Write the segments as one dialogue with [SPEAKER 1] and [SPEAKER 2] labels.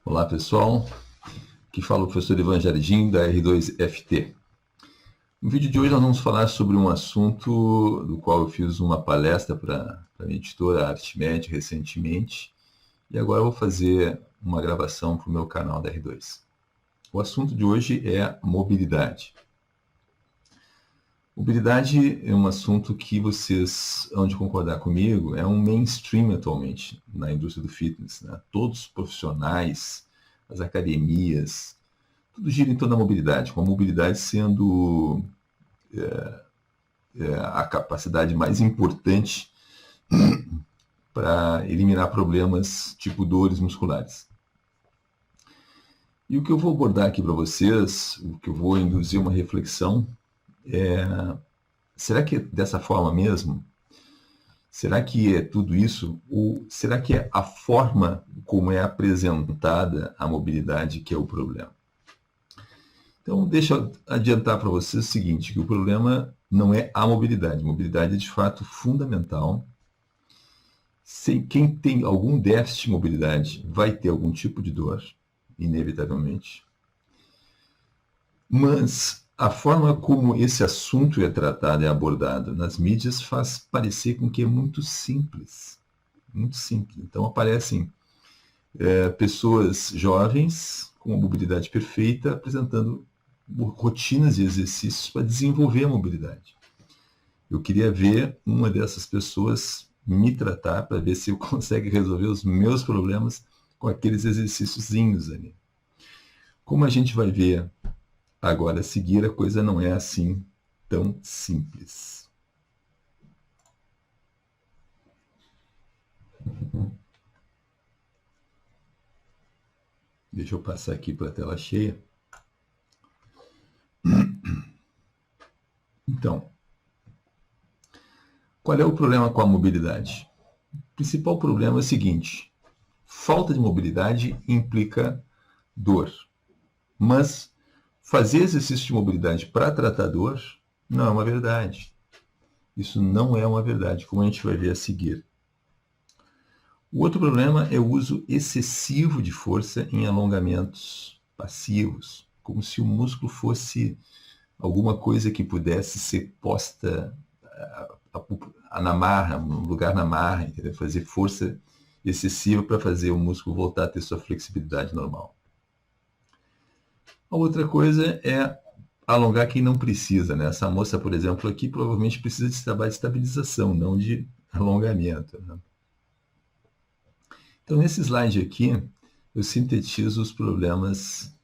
[SPEAKER 1] Olá pessoal, aqui fala o professor Ivan Jardim da R2FT. No vídeo de hoje nós vamos falar sobre um assunto do qual eu fiz uma palestra para a minha editora ArtMed recentemente e agora eu vou fazer uma gravação para o meu canal da R2. O assunto de hoje é mobilidade. Mobilidade é um assunto que vocês hão de concordar comigo, é um mainstream atualmente na indústria do fitness, né? Todos os profissionais, as academias, tudo gira em torno da mobilidade, com a mobilidade sendo a capacidade mais importante para eliminar problemas tipo dores musculares. E o que eu vou abordar aqui para vocês, o que eu vou induzir uma reflexão, será que é dessa forma mesmo? Será que é tudo isso? Ou será que é a forma como é apresentada a mobilidade que é o problema? Então, deixa eu adiantar para vocês o seguinte, que o problema não é a mobilidade. A mobilidade é, de fato, fundamental. Quem tem algum déficit de mobilidade vai ter algum tipo de dor, inevitavelmente. Mas a forma como esse assunto é tratado e abordado nas mídias faz parecer com que é muito simples. Muito simples. Então aparecem pessoas jovens com uma mobilidade perfeita apresentando rotinas de exercícios para desenvolver a mobilidade. Eu queria ver uma dessas pessoas me tratar para ver se eu consigo resolver os meus problemas com aqueles exercíciozinhos ali. Como a gente vai ver agora a seguir, a coisa não é assim tão simples. Deixa eu passar aqui para a tela cheia. Então, qual é o problema com a mobilidade? O principal problema é o seguinte: falta de mobilidade implica dor. Mas fazer exercício de mobilidade para tratar dor não é uma verdade. Isso não é uma verdade, como a gente vai ver a seguir. O outro problema é o uso excessivo de força em alongamentos passivos, como se o músculo fosse alguma coisa que pudesse ser posta na marra, no lugar na marra, entendeu? Fazer força excessiva para fazer o músculo voltar a ter sua flexibilidade normal. A outra coisa é alongar quem não precisa, né? Essa moça, por exemplo, aqui provavelmente precisa de trabalho de estabilização, não de alongamento, né? Então, nesse slide aqui, eu sintetizo os problemas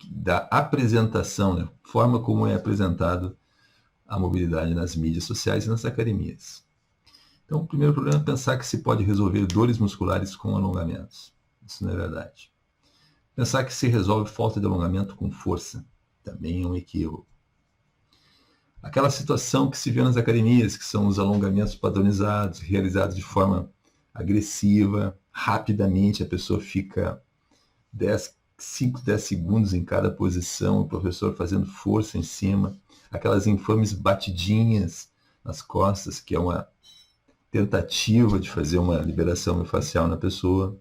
[SPEAKER 1] da apresentação, né? Forma como é apresentado a mobilidade nas mídias sociais e nas academias. Então, o primeiro problema é pensar que se pode resolver dores musculares com alongamentos. Isso não é verdade. Pensar que se resolve falta de alongamento com força também é um equívoco. Aquela situação que se vê nas academias, que são os alongamentos padronizados, realizados de forma agressiva, rapidamente, a pessoa fica 5, 10 segundos em cada posição, o professor fazendo força em cima, aquelas infames batidinhas nas costas, que é uma tentativa de fazer uma liberação miofascial na pessoa.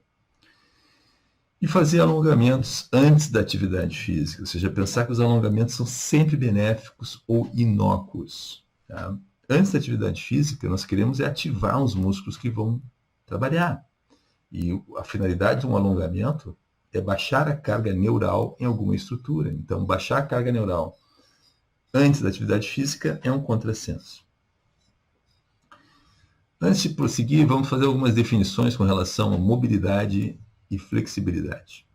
[SPEAKER 1] E fazer alongamentos antes da atividade física, ou seja, pensar que os alongamentos são sempre benéficos ou inócuos. Tá? Antes da atividade física, nós queremos ativar os músculos que vão trabalhar. E a finalidade de um alongamento é baixar a carga neural em alguma estrutura. Então, baixar a carga neural antes da atividade física é um contrassenso. Antes de prosseguir, vamos fazer algumas definições com relação à mobilidade e flexibilidade.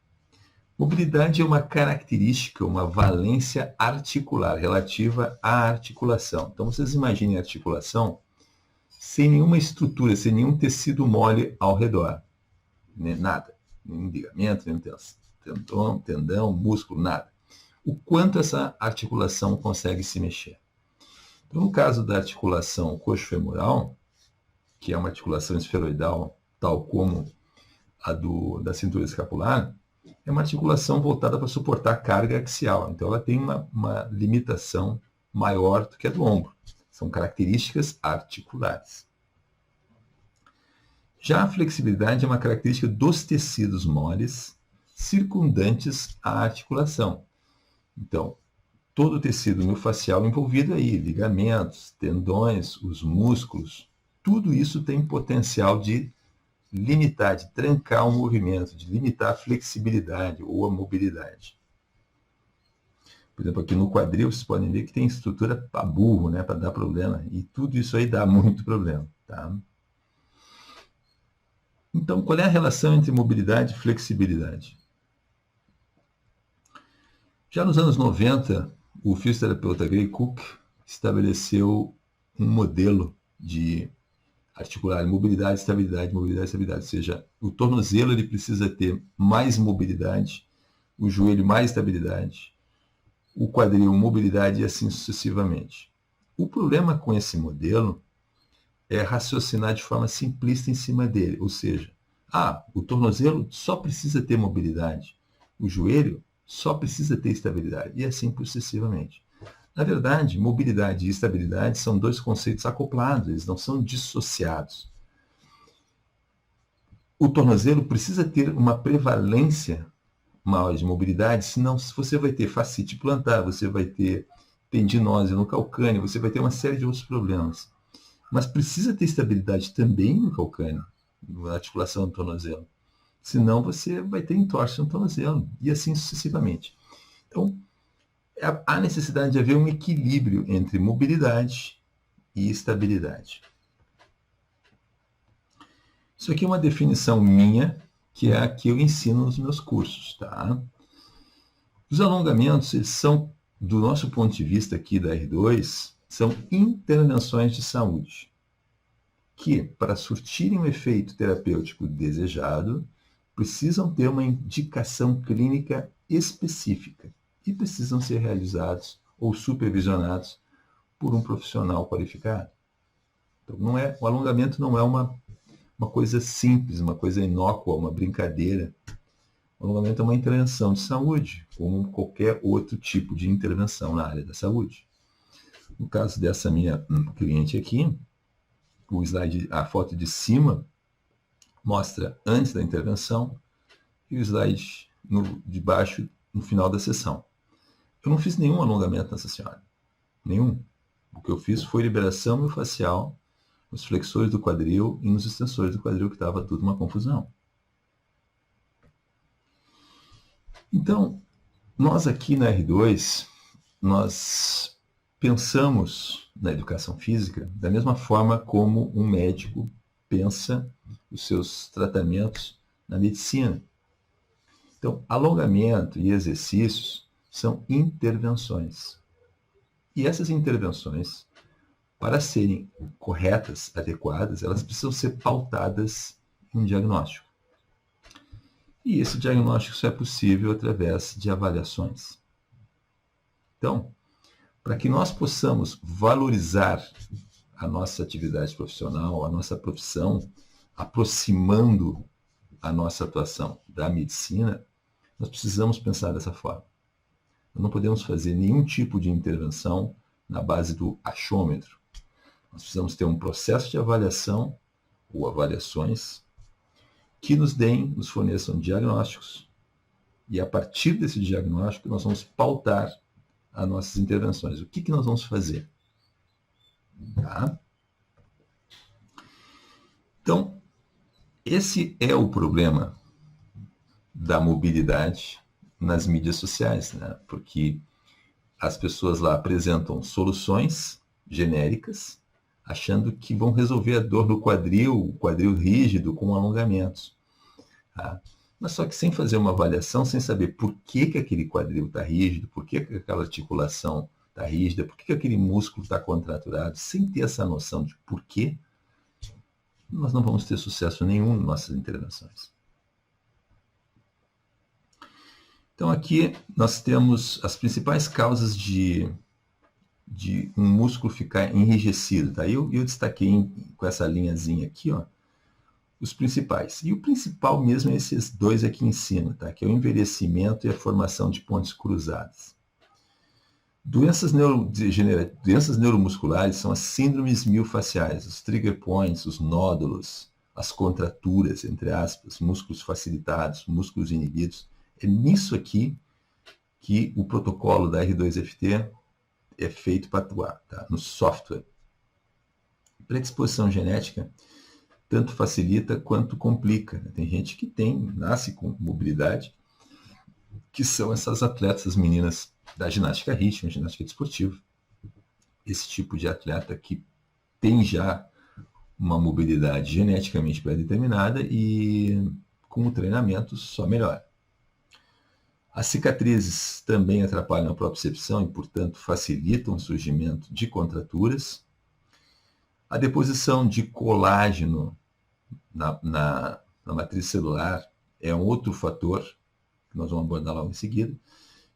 [SPEAKER 1] Mobilidade é uma característica, uma valência articular relativa à articulação. Então, vocês imaginem a articulação sem nenhuma estrutura, sem nenhum tecido mole ao redor. Nada. Nenhum ligamento, nenhum tendão, músculo, nada. O quanto essa articulação consegue se mexer. Então, no caso da articulação coxofemoral, que é uma articulação esferoidal, tal como a da cintura escapular, é uma articulação voltada para suportar a carga axial. Então, ela tem uma limitação maior do que a do ombro. São características articulares. Já a flexibilidade é uma característica dos tecidos moles, circundantes à articulação. Então, todo o tecido miofascial envolvido aí, ligamentos, tendões, os músculos, tudo isso tem potencial de limitar, de trancar o movimento, de limitar a flexibilidade ou a mobilidade. Por exemplo, aqui no quadril, vocês podem ver que tem estrutura para burro, né, para dar problema. E tudo isso aí dá muito problema. Tá? Então, qual é a relação entre mobilidade e flexibilidade? Já nos anos 90, o fisioterapeuta Gray Cook estabeleceu um modelo de articular mobilidade, estabilidade, mobilidade, estabilidade. Ou seja, o tornozelo ele precisa ter mais mobilidade, o joelho mais estabilidade, o quadril mobilidade e assim sucessivamente. O problema com esse modelo é raciocinar de forma simplista em cima dele, ou seja, o tornozelo só precisa ter mobilidade, o joelho só precisa ter estabilidade, e assim sucessivamente. Na verdade, mobilidade e estabilidade são dois conceitos acoplados, eles não são dissociados. O tornozelo precisa ter uma prevalência maior de mobilidade, senão você vai ter fascite plantar, você vai ter tendinose no calcâneo, você vai ter uma série de outros problemas. Mas precisa ter estabilidade também no calcâneo, na articulação do tornozelo. Senão você vai ter entorse no tornozelo, e assim sucessivamente. Então, há necessidade de haver um equilíbrio entre mobilidade e estabilidade. Isso aqui é uma definição minha, que é a que eu ensino nos meus cursos. Tá? Os alongamentos, eles são, do nosso ponto de vista aqui da R2, são intervenções de saúde, que, para surtirem o efeito terapêutico desejado, precisam ter uma indicação clínica específica e precisam ser realizados ou supervisionados por um profissional qualificado. Então, o alongamento não é uma coisa simples, uma coisa inócua, uma brincadeira. O alongamento é uma intervenção de saúde, como qualquer outro tipo de intervenção na área da saúde. No caso dessa minha cliente aqui, o slide, a foto de cima mostra antes da intervenção e o slide de baixo no final da sessão. Eu não fiz nenhum alongamento nessa senhora. Nenhum. O que eu fiz foi liberação miofascial nos flexores do quadril e nos extensores do quadril, que estava tudo uma confusão. Então, nós aqui na R2, nós pensamos na educação física da mesma forma como um médico pensa os seus tratamentos na medicina. Então, alongamento e exercícios são intervenções. E essas intervenções, para serem corretas, adequadas, elas precisam ser pautadas em um diagnóstico. E esse diagnóstico só é possível através de avaliações. Então, para que nós possamos valorizar a nossa atividade profissional, a nossa profissão, aproximando a nossa atuação da medicina, nós precisamos pensar dessa forma. Nós não podemos fazer nenhum tipo de intervenção na base do achômetro. Nós precisamos ter um processo de avaliação ou avaliações que nos forneçam diagnósticos, e a partir desse diagnóstico nós vamos pautar as nossas intervenções. O que nós vamos fazer? Tá? Então, esse é o problema da mobilidade nas mídias sociais, né? Porque as pessoas lá apresentam soluções genéricas, achando que vão resolver a dor no quadril, o quadril rígido, com alongamentos. Tá? Mas só que sem fazer uma avaliação, sem saber por que aquele quadril está rígido, por que aquela articulação está rígida, por que aquele músculo está contraturado, sem ter essa noção de porquê, nós não vamos ter sucesso nenhum em nossas intervenções. Então aqui nós temos as principais causas de um músculo ficar enrijecido. Tá? Eu destaquei com essa linhazinha aqui, ó, os principais. E o principal mesmo é esses dois aqui em cima, tá? Que é o envelhecimento e a formação de pontes cruzadas. Doenças neuromusculares são as síndromes miofasciais, os trigger points, os nódulos, as contraturas, entre aspas, músculos facilitados, músculos inibidos. É nisso aqui que o protocolo da R2FT é feito para atuar, tá? No software. Predisposição genética tanto facilita quanto complica. Tem gente que nasce com mobilidade, que são essas atletas, as meninas da ginástica rítmica, ginástica desportiva. Esse tipo de atleta que tem já uma mobilidade geneticamente pré-determinada e com o treinamento só melhora. As cicatrizes também atrapalham a propriocepção e, portanto, facilitam o surgimento de contraturas. A deposição de colágeno na matriz celular é um outro fator que nós vamos abordar logo em seguida.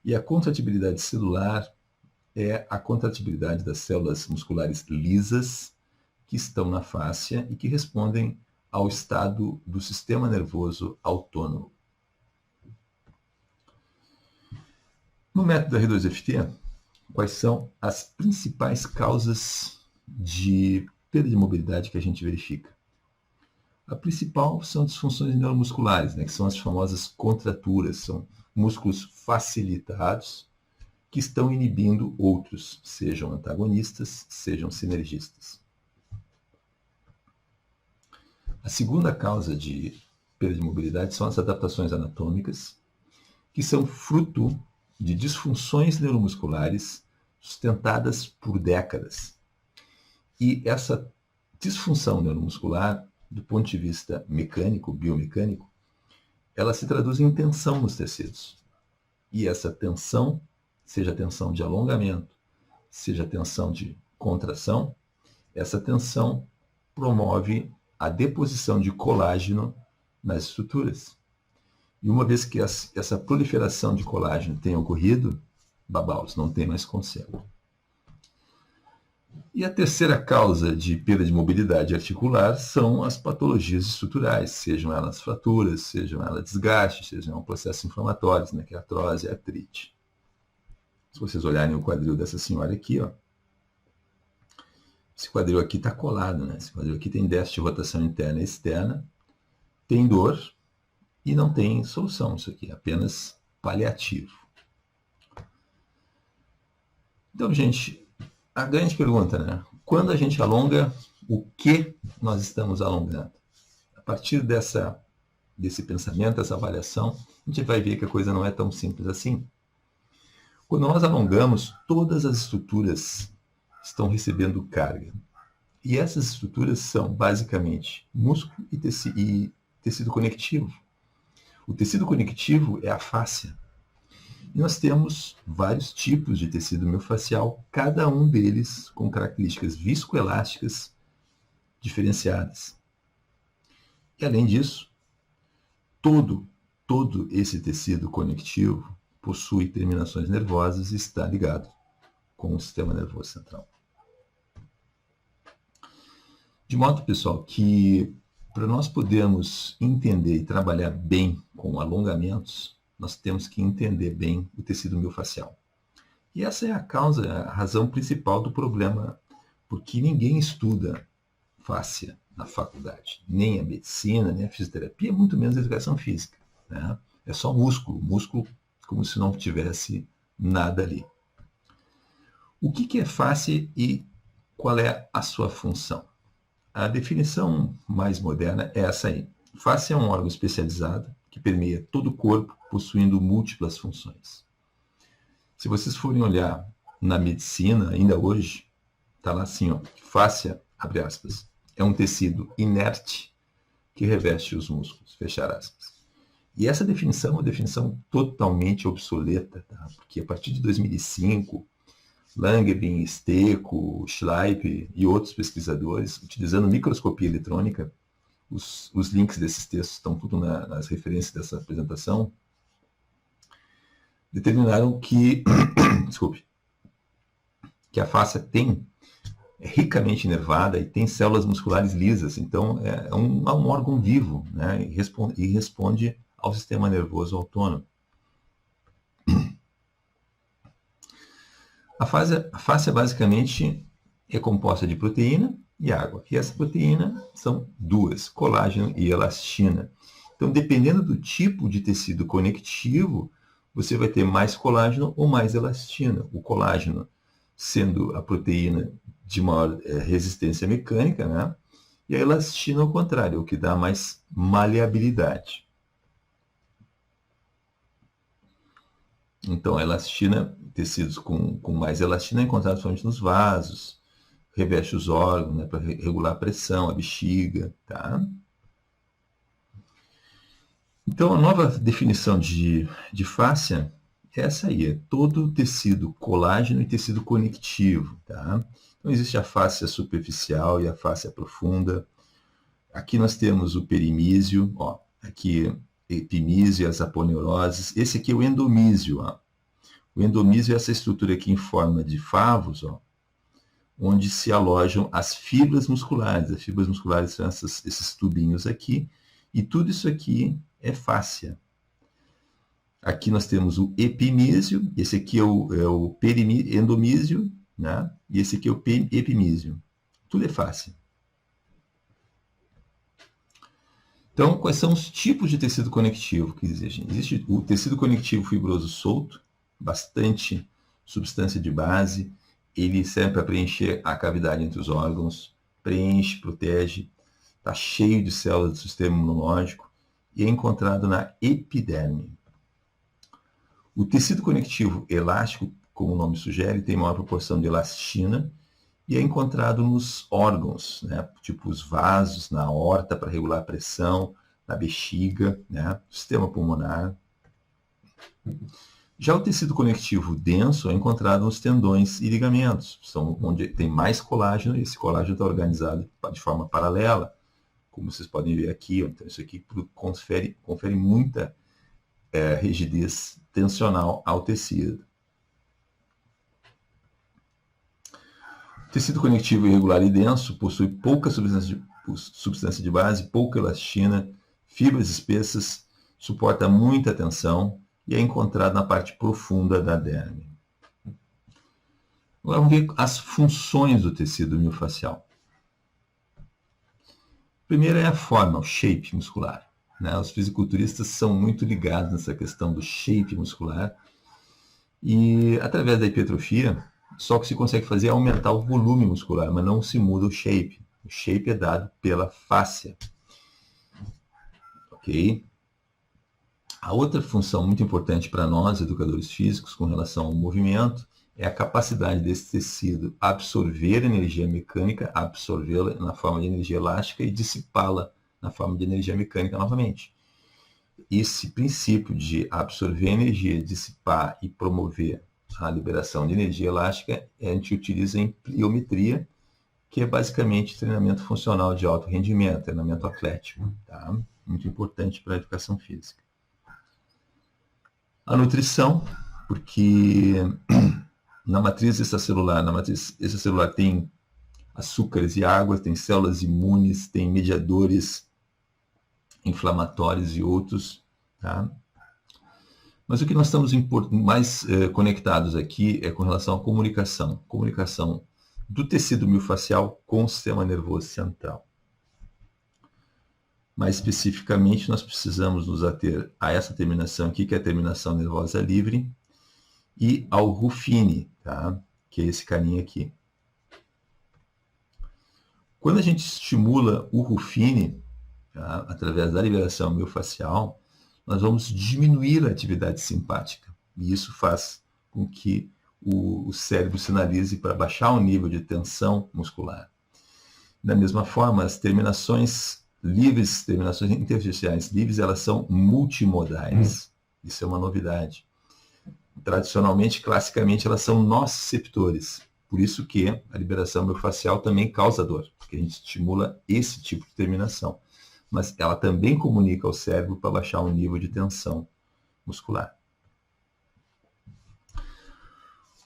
[SPEAKER 1] E a contratibilidade celular é a contratibilidade das células musculares lisas que estão na fáscia e que respondem ao estado do sistema nervoso autônomo. No método R2FT, quais são as principais causas de perda de mobilidade que a gente verifica? A principal são disfunções neuromusculares, que são as famosas contraturas, são músculos facilitados que estão inibindo outros, sejam antagonistas, sejam sinergistas. A segunda causa de perda de mobilidade são as adaptações anatômicas, que são fruto de disfunções neuromusculares sustentadas por décadas. E essa disfunção neuromuscular, do ponto de vista mecânico, biomecânico, ela se traduz em tensão nos tecidos. E essa tensão, seja tensão de alongamento, seja tensão de contração, essa tensão promove a deposição de colágeno nas estruturas. E uma vez que essa proliferação de colágeno tenha ocorrido, babaus, não tem mais conserto. E a terceira causa de perda de mobilidade articular são as patologias estruturais, sejam elas fraturas, sejam elas desgastes, sejam processos inflamatórios, que é artrose e artrite. Se vocês olharem o quadril dessa senhora aqui, ó, esse quadril aqui está colado, Esse quadril aqui tem déficit de rotação interna e externa, tem dor e não tem solução. Isso aqui é apenas paliativo. Então, gente, a grande pergunta, quando a gente alonga, o que nós estamos alongando? A partir desse pensamento, dessa avaliação, a gente vai ver que a coisa não é tão simples assim. Quando nós alongamos, todas as estruturas estão recebendo carga. E essas estruturas são, basicamente, músculo e tecido conectivo. O tecido conectivo é a fáscia. E nós temos vários tipos de tecido miofascial, cada um deles com características viscoelásticas diferenciadas. E, além disso, todo esse tecido conectivo possui terminações nervosas e está ligado com o sistema nervoso central. De modo, pessoal, que para nós podermos entender e trabalhar bem com alongamentos, nós temos que entender bem o tecido miofascial. E essa é a razão principal do problema, porque ninguém estuda fáscia na faculdade, nem a medicina, nem a fisioterapia, muito menos a educação física. É só músculo como se não tivesse nada ali. O que é fáscia e qual é a sua função? A definição mais moderna é essa aí. Fáscia é um órgão especializado que permeia todo o corpo, possuindo múltiplas funções. Se vocês forem olhar na medicina, ainda hoje, está lá assim, fáscia, abre aspas, é um tecido inerte que reveste os músculos, fechar aspas. E essa definição é uma definição totalmente obsoleta, porque a partir de 2005, Langevin, Stecco, Schleip e outros pesquisadores, utilizando microscopia eletrônica, os links desses textos estão tudo nas referências dessa apresentação, determinaram que, que a fáscia é ricamente inervada e tem células musculares lisas, então é um órgão vivo, e responde ao sistema nervoso autônomo. A fáscia basicamente é composta de proteína e água. E essa proteína são duas, colágeno e elastina. Então, dependendo do tipo de tecido conectivo, você vai ter mais colágeno ou mais elastina. O colágeno sendo a proteína de maior resistência mecânica, né? E a elastina ao contrário, o que dá mais maleabilidade. Então, a elastina, tecidos com mais elastina é encontrado somente nos vasos, reveste os órgãos, né, para regular a pressão, a bexiga, tá? Então, a nova definição de fáscia é essa aí, é todo tecido colágeno e tecido conectivo, tá? Então, existe a fáscia superficial e a fáscia profunda. Aqui nós temos o perimísio, ó, aqui epimísio, as aponeuroses. Esse aqui é o endomísio, ó. O endomísio é essa estrutura aqui em forma de favos, ó, onde se alojam as fibras musculares. As fibras musculares são esses tubinhos aqui, e tudo isso aqui é fáscia. Aqui nós temos o epimísio, esse aqui é o endomísio, né? E esse aqui é o epimísio. Tudo é fáscia. Então, quais são os tipos de tecido conectivo que existem? Existe o tecido conectivo fibroso solto, bastante substância de base, ele serve para preencher a cavidade entre os órgãos, preenche, protege, está cheio de células do sistema imunológico e é encontrado na epiderme. O tecido conectivo elástico, como o nome sugere, tem maior proporção de elastina e é encontrado nos órgãos, né? Tipo os vasos, na aorta para regular a pressão, na bexiga, né? Sistema pulmonar. Já o tecido conectivo denso é encontrado nos tendões e ligamentos, são onde tem mais colágeno, e esse colágeno está organizado de forma paralela, como vocês podem ver aqui. Então, isso aqui confere muita rigidez tensional ao tecido. O tecido conectivo irregular e denso possui pouca substância de base, pouca elastina, fibras espessas, suporta muita tensão e é encontrado na parte profunda da derme. Agora vamos ver as funções do tecido miofascial. Primeiro é a forma, o shape muscular, né? Os fisiculturistas são muito ligados nessa questão do shape muscular e, através da hipertrofia, só que se consegue fazer é aumentar o volume muscular, mas não se muda o shape. O shape é dado pela fáscia. Ok? A outra função muito importante para nós, educadores físicos, com relação ao movimento, é a capacidade desse tecido absorver energia mecânica, absorvê-la na forma de energia elástica e dissipá-la na forma de energia mecânica novamente. Esse princípio de absorver energia, dissipar e promover a liberação de energia elástica, a gente utiliza em pliometria, que é basicamente treinamento funcional de alto rendimento, treinamento atlético, tá? Muito importante para a educação física. A nutrição, porque na matriz extracelular tem açúcares e água, tem células imunes, tem mediadores inflamatórios e outros, tá? Mas o que nós estamos mais conectados aqui é com relação à comunicação do tecido miofascial com o sistema nervoso central. Mais especificamente, nós precisamos nos ater a essa terminação aqui, que é a terminação nervosa livre, e ao Ruffini, tá? Que é esse carinha aqui. Quando a gente estimula o Ruffini, tá? Através da liberação miofascial, nós vamos diminuir a atividade simpática. E isso faz com que o cérebro sinalize para baixar o nível de tensão muscular. Da mesma forma, as terminações livres, terminações intersticiais livres, elas são multimodais. Isso é uma novidade. Tradicionalmente, classicamente, elas são nociceptores. Por isso que a liberação miofascial também causa dor, porque a gente estimula esse tipo de terminação. Mas ela também comunica ao cérebro para baixar o nível de tensão muscular.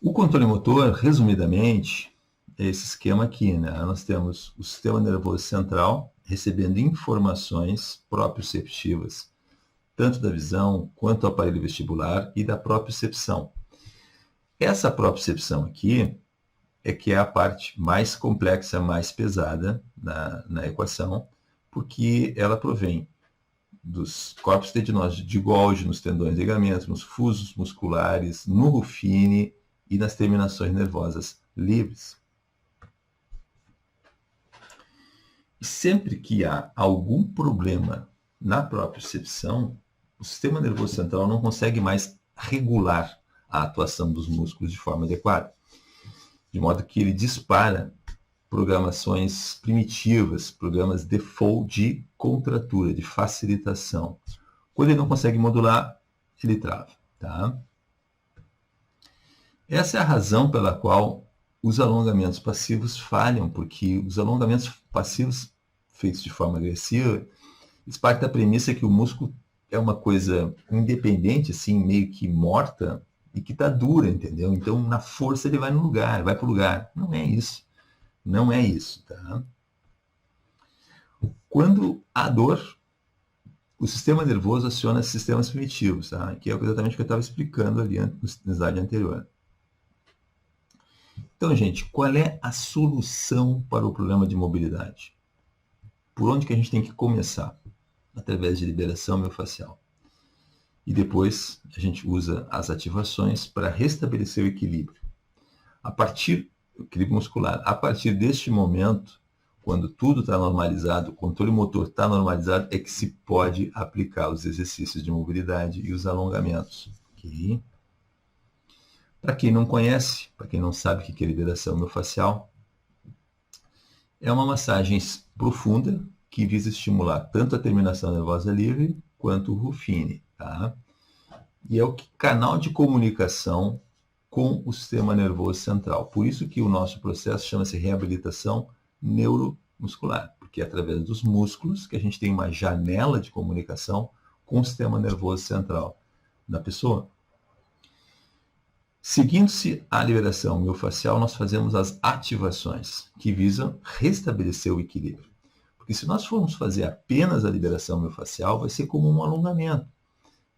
[SPEAKER 1] O controle motor, resumidamente, é esse esquema aqui, né? Nós temos o sistema nervoso central recebendo informações proprioceptivas, tanto da visão quanto do aparelho vestibular e da propriocepção. Essa propriocepção aqui é que é a parte mais complexa, mais pesada na equação, porque ela provém dos corpos tendinosos de Golgi, nos tendões e ligamentos, nos fusos musculares, no rufine e nas terminações nervosas livres. E sempre que há algum problema na propriocepção, o sistema nervoso central não consegue mais regular a atuação dos músculos de forma adequada, de modo que ele dispara programações primitivas, programas default de contratura, de facilitação. Quando ele não consegue modular, ele trava. Tá? Essa é a razão pela qual os alongamentos passivos falham, porque os alongamentos passivos feitos de forma agressiva, eles partem da premissa que o músculo é uma coisa independente, assim, meio que morta, e que está dura, entendeu? Então, na força ele vai no lugar, vai para o lugar. Não é isso. Não é isso, tá? Quando há dor, o sistema nervoso aciona sistemas primitivos, tá? Que é exatamente o que eu estava explicando ali no slide anterior. Então, gente, qual é a solução para o problema de mobilidade? Por onde que a gente tem que começar? Através de liberação miofascial. E depois a gente usa as ativações para restabelecer o equilíbrio. O equilíbrio muscular. A partir deste momento, quando tudo está normalizado, o controle motor está normalizado, é que se pode aplicar os exercícios de mobilidade e os alongamentos. Okay? Para quem não conhece, para quem não sabe o que é liberação miofascial, é uma massagem profunda que visa estimular tanto a terminação nervosa livre quanto o rufine. Tá? E é o canal de comunicação com o sistema nervoso central. Por isso que o nosso processo chama-se reabilitação neuromuscular, porque é através dos músculos que a gente tem uma janela de comunicação com o sistema nervoso central da pessoa. Seguindo-se a liberação miofascial, nós fazemos as ativações, que visam restabelecer o equilíbrio. Porque se nós formos fazer apenas a liberação miofascial, vai ser como um alongamento.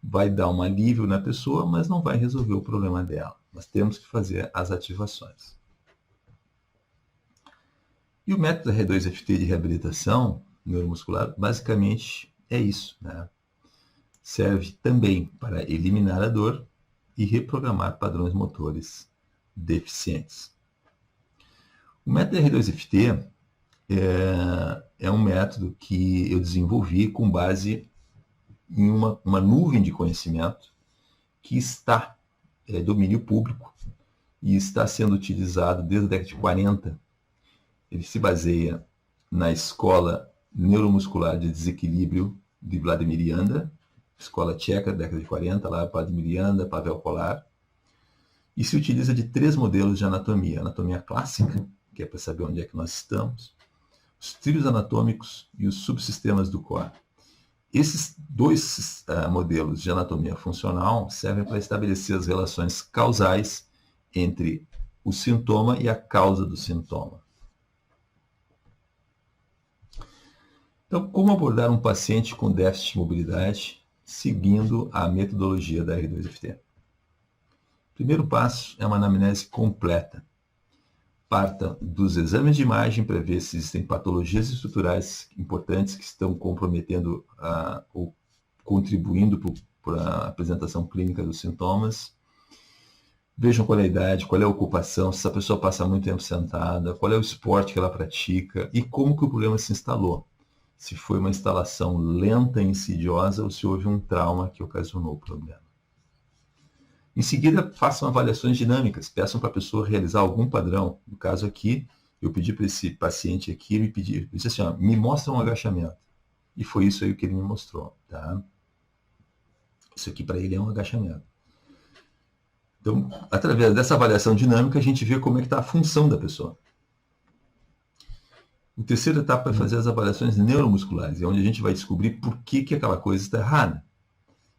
[SPEAKER 1] Vai dar um alívio na pessoa, mas não vai resolver o problema dela. Nós temos que fazer as ativações. E o método R2FT de reabilitação neuromuscular, basicamente, é isso. Né? Serve também para eliminar a dor e reprogramar padrões motores deficientes. O método R2FT é um método que eu desenvolvi com base em uma nuvem de conhecimento que está domínio público e está sendo utilizado desde a década de 40. Ele se baseia na Escola Neuromuscular de Desequilíbrio de Vladimir Janda, escola tcheca, década de 40, lá Vladimir Janda, Pavel Kolar, e se utiliza de 3 modelos de anatomia. Anatomia clássica, que é para saber onde é que nós estamos, os trilhos anatômicos e os subsistemas do core. Esses 2 modelos de anatomia funcional servem para estabelecer as relações causais entre o sintoma e a causa do sintoma. Então, como abordar um paciente com déficit de mobilidade seguindo a metodologia da R2FT? O primeiro passo é uma anamnese completa. Parta dos exames de imagem para ver se existem patologias estruturais importantes que estão comprometendo ou contribuindo para a apresentação clínica dos sintomas. Vejam qual é a idade, qual é a ocupação, se essa pessoa passa muito tempo sentada, qual é o esporte que ela pratica e como que o problema se instalou. Se foi uma instalação lenta e insidiosa ou se houve um trauma que ocasionou o problema. Em seguida, façam avaliações dinâmicas, peçam para a pessoa realizar algum padrão. No caso aqui, eu pedi para esse paciente aqui, ele disse assim, ó, me mostra um agachamento. E foi isso aí que ele me mostrou. Tá? Isso aqui para ele é um agachamento. Então, através dessa avaliação dinâmica, a gente vê como é que está a função da pessoa. A terceira etapa é fazer as avaliações neuromusculares, é onde a gente vai descobrir por que aquela coisa está errada.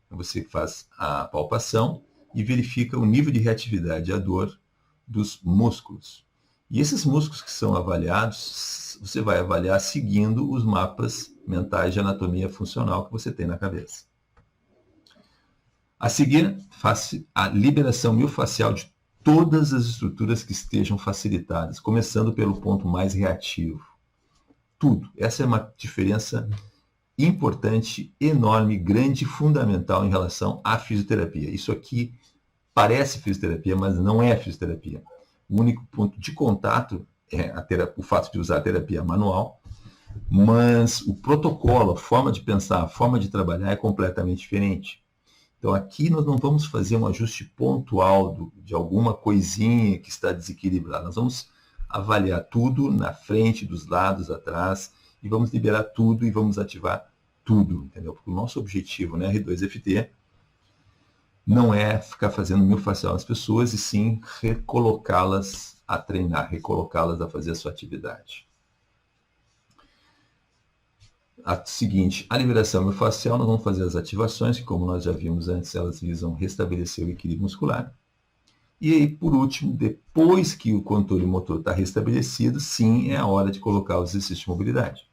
[SPEAKER 1] Então, você faz a palpação e verifica o nível de reatividade à dor dos músculos. E esses músculos que são avaliados, você vai avaliar seguindo os mapas mentais de anatomia funcional que você tem na cabeça. A seguir, faça a liberação miofascial de todas as estruturas que estejam facilitadas, começando pelo ponto mais reativo. Tudo. Essa é uma diferença importante, enorme, grande, fundamental em relação à fisioterapia. Isso aqui parece fisioterapia, mas não é fisioterapia. O único ponto de contato é o fato de usar a terapia manual, mas o protocolo, a forma de pensar, a forma de trabalhar é completamente diferente. Então aqui nós não vamos fazer um ajuste pontual de alguma coisinha que está desequilibrada. Nós vamos avaliar tudo na frente, dos lados, atrás, e vamos liberar tudo e vamos ativar tudo, entendeu? Porque o nosso objetivo na R2FT não é ficar fazendo miofascial nas pessoas, e sim recolocá-las a treinar, recolocá-las a fazer a sua atividade. Seguinte, a liberação miofascial, nós vamos fazer as ativações, que como nós já vimos antes, elas visam restabelecer o equilíbrio muscular. E aí, por último, depois que o controle motor está restabelecido, sim, é a hora de colocar os exercícios de mobilidade.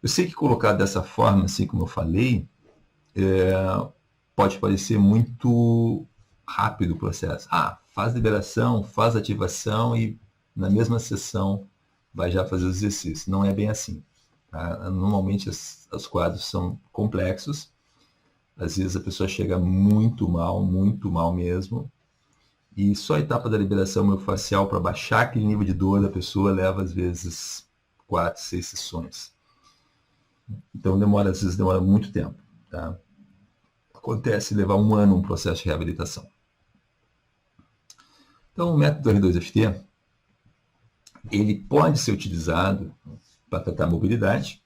[SPEAKER 1] Eu sei que colocar dessa forma, assim como eu falei, pode parecer muito rápido o processo. Faz liberação, faz ativação e na mesma sessão vai já fazer os exercícios. Não é bem assim. Tá? Normalmente os quadros são complexos. Às vezes a pessoa chega muito mal mesmo. E só a etapa da liberação miofascial para baixar aquele nível de dor da pessoa leva às vezes 4, 6 sessões. Então às vezes demora muito tempo. Tá? Acontece levar 1 ano um processo de reabilitação. Então o método R2FT, ele pode ser utilizado para tratar mobilidade,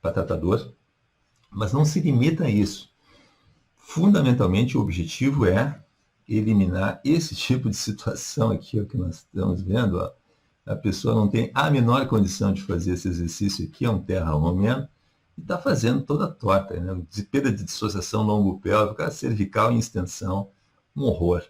[SPEAKER 1] para tratar dor, mas não se limita a isso. Fundamentalmente o objetivo é eliminar esse tipo de situação aqui, ó, que nós estamos vendo. Ó. A pessoa não tem a menor condição de fazer esse exercício aqui, é um terra-romeno, e está fazendo toda a torta, né? De perda de dissociação longo-pélvica, cervical em extensão, um horror.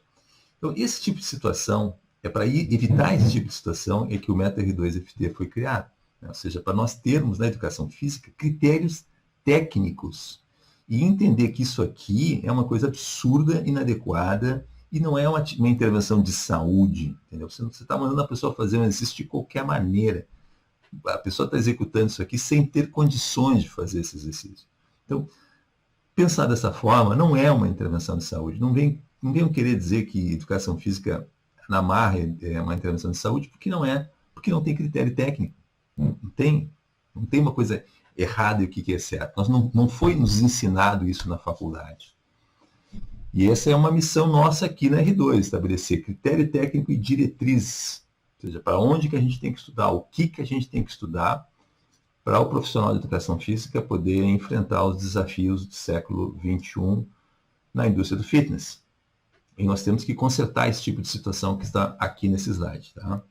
[SPEAKER 1] Então, esse tipo de situação, é para evitar esse tipo de situação, é que o método R2FT foi criado. Né? Ou seja, para nós termos na educação física critérios técnicos e entender que isso aqui é uma coisa absurda, inadequada, e não é uma intervenção de saúde. Entendeu? Você está mandando a pessoa fazer um exercício de qualquer maneira. A pessoa está executando isso aqui sem ter condições de fazer esse exercício. Então, pensar dessa forma não é uma intervenção de saúde. Não venham querer dizer que educação física na marra é uma intervenção de saúde, porque não é, porque não tem critério técnico. Não tem uma coisa errada e o que é certo. Não foi nos ensinado isso na faculdade. E essa é uma missão nossa aqui na R2, estabelecer critério técnico e diretrizes. Ou seja, para onde que a gente tem que estudar, o que a gente tem que estudar para o profissional de educação física poder enfrentar os desafios do século XXI na indústria do fitness. E nós temos que consertar esse tipo de situação que está aqui nesse slide. Tá?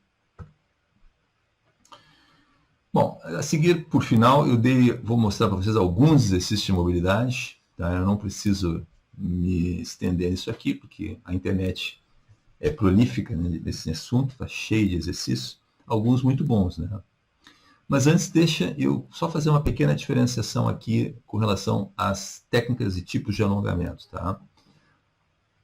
[SPEAKER 1] Bom, a seguir, por final, vou mostrar para vocês alguns exercícios de mobilidade. Tá? Eu não preciso me estender nisso aqui, porque a internet é prolífica, né, nesse assunto, está cheio de exercícios, alguns muito bons. Né? Mas antes, deixa eu só fazer uma pequena diferenciação aqui com relação às técnicas e tipos de alongamento. Tá?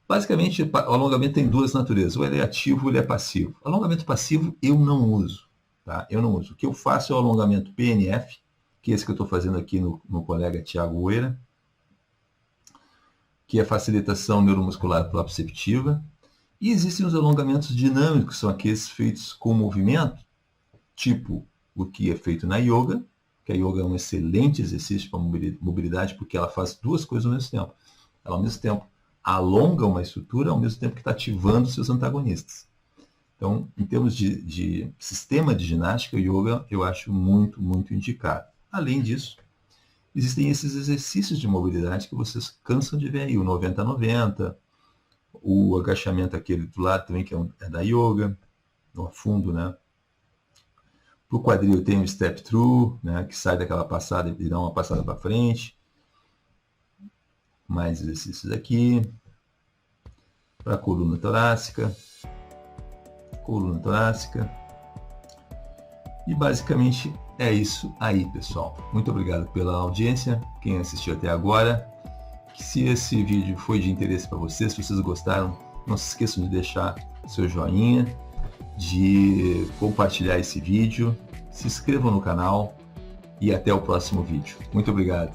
[SPEAKER 1] Basicamente, o alongamento tem duas naturezas, ou ele é ativo ou ele é passivo. O alongamento passivo eu não uso. Tá? Eu não uso. O que eu faço é o alongamento PNF, que é esse que eu estou fazendo aqui no colega Tiago Oeira, que é facilitação neuromuscular proprioceptiva. E existem os alongamentos dinâmicos, que são aqueles feitos com movimento, tipo o que é feito na yoga, que a yoga é um excelente exercício para mobilidade, porque ela faz duas coisas ao mesmo tempo. Ela, ao mesmo tempo, alonga uma estrutura, ao mesmo tempo que está ativando seus antagonistas. Então, em termos de sistema de ginástica, o yoga eu acho muito, muito indicado. Além disso, existem esses exercícios de mobilidade que vocês cansam de ver aí, o 90-90, o agachamento aquele do lado também, que é da yoga, no fundo, né? Para o quadril tem o step through, né? Que sai daquela passada e dá uma passada para frente. Mais exercícios aqui. Para a coluna torácica. E basicamente é isso aí, pessoal. Muito obrigado pela audiência, quem assistiu até agora. Se esse vídeo foi de interesse para vocês, se vocês gostaram, não se esqueçam de deixar seu joinha, de compartilhar esse vídeo, se inscrevam no canal e até o próximo vídeo. Muito obrigado.